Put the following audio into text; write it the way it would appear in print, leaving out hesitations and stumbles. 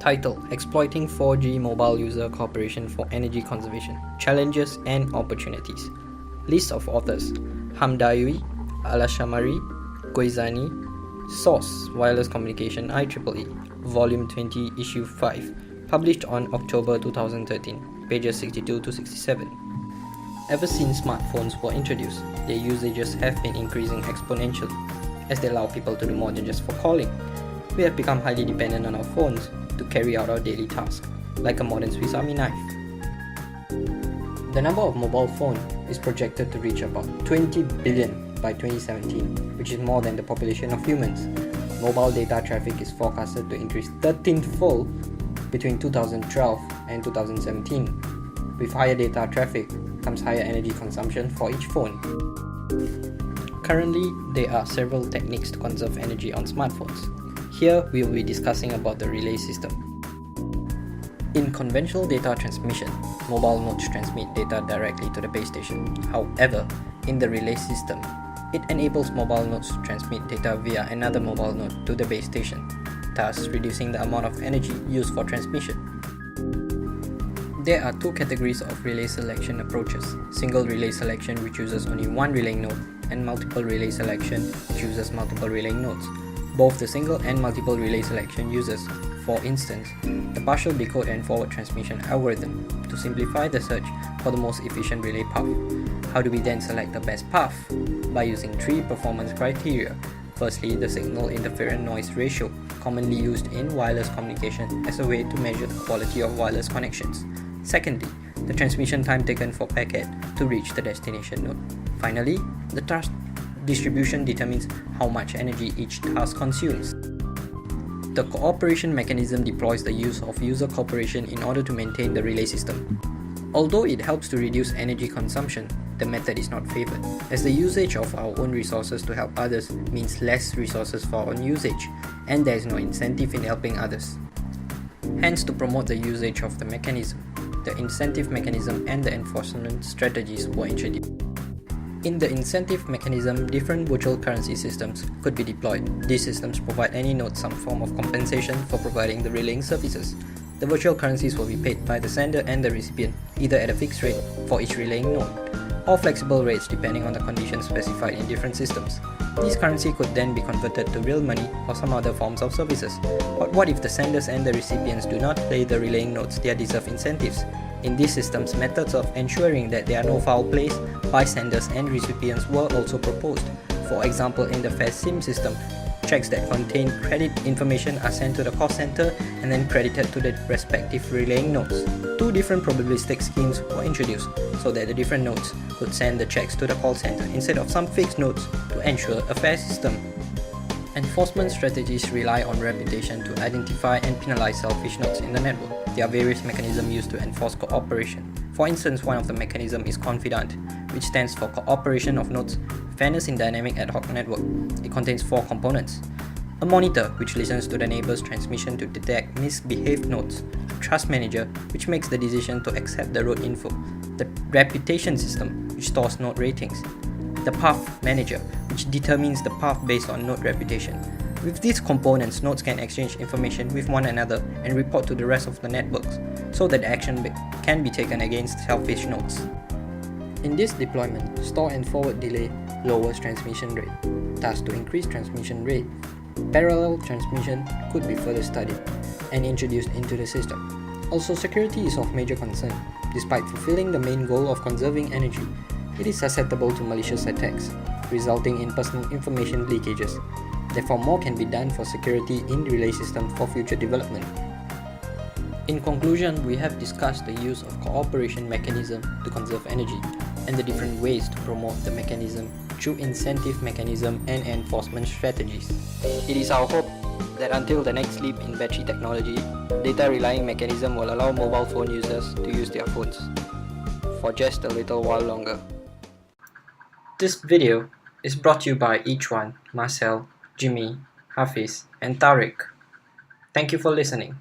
Title: Exploiting 4G Mobile User Cooperation for Energy Conservation, Challenges and Opportunities. List of authors: Hamdawi, Alashamari, Goizani. Source: Wireless Communication IEEE, Volume 20, Issue 5, published on October 2013, pages 62 to 67. Ever since smartphones were introduced, their usages have been increasing exponentially, as they allow people to do more than just for calling. We have become highly dependent on our phones to carry out our daily tasks, like a modern Swiss Army knife. The number of mobile phones is projected to reach about 20 billion by 2017, which is more than the population of humans. Mobile data traffic is forecasted to increase 13-fold between 2012 and 2017. With higher data traffic comes higher energy consumption for each phone. Currently, there are several techniques to conserve energy on smartphones. Here, we will be discussing about the relay system. In conventional data transmission, mobile nodes transmit data directly to the base station. However, in the relay system, it enables mobile nodes to transmit data via another mobile node to the base station, thus reducing the amount of energy used for transmission. There are two categories of relay selection approaches: single relay selection, which uses only one relay node, and multiple relay selection, which uses multiple relay nodes. Both the single and multiple relay selection uses, for instance, the partial decode and forward transmission algorithm to simplify the search for the most efficient relay path. How do we then select the best path? By using three performance criteria. Firstly, the signal interference noise ratio, commonly used in wireless communication as a way to measure the quality of wireless connections. Secondly, the transmission time taken for packet to reach the destination node. Finally, the task distribution determines how much energy each task consumes. The cooperation mechanism deploys the use of user cooperation in order to maintain the relay system. Although it helps to reduce energy consumption, the method is not favored, as the usage of our own resources to help others means less resources for our own usage, and there is no incentive in helping others. Hence, to promote the usage of the mechanism, the incentive mechanism and the enforcement strategies were introduced. In the incentive mechanism, different virtual currency systems could be deployed. These systems provide any node some form of compensation for providing the relaying services. The virtual currencies will be paid by the sender and the recipient, either at a fixed rate for each relaying node, or flexible rates depending on the conditions specified in different systems. These currency could then be converted to real money or some other forms of services. But what if the senders and the recipients do not pay the relaying nodes their deserved incentives? In these systems, methods of ensuring that there are no foul plays by senders and recipients were also proposed. For example, in the FASIM system, checks that contain credit information are sent to the call center and then credited to the respective relaying nodes. Two different probabilistic schemes were introduced so that the different nodes could send the checks to the call center instead of some fixed nodes to ensure a fair system. Enforcement strategies rely on reputation to identify and penalize selfish nodes in the network. There are various mechanisms used to enforce cooperation. For instance, one of the mechanisms is confidant, which stands for Cooperation of Nodes, Fairness in Dynamic Ad Hoc Network. It contains four components: a monitor, which listens to the neighbor's transmission to detect misbehaved nodes; a trust manager, which makes the decision to accept the road info; the reputation system, which stores node ratings; the path manager, which determines the path based on node reputation. With these components, nodes can exchange information with one another and report to the rest of the networks, so that action can be taken against selfish nodes. In this deployment, store and forward delay lowers transmission rate. Thus, to increase transmission rate, parallel transmission could be further studied and introduced into the system. Also, security is of major concern. Despite fulfilling the main goal of conserving energy, it is susceptible to malicious attacks, resulting in personal information leakages. Therefore, more can be done for security in relay systems for future development. In conclusion, we have discussed the use of cooperation mechanism to conserve energy and the different ways to promote the mechanism through incentive mechanism and enforcement strategies. It is our hope that until the next leap in battery technology, data relaying mechanism will allow mobile phone users to use their phones for just a little while longer. This video is brought to you by each one, Marcel, Jimmy, Hafiz, and Tariq. Thank you for listening.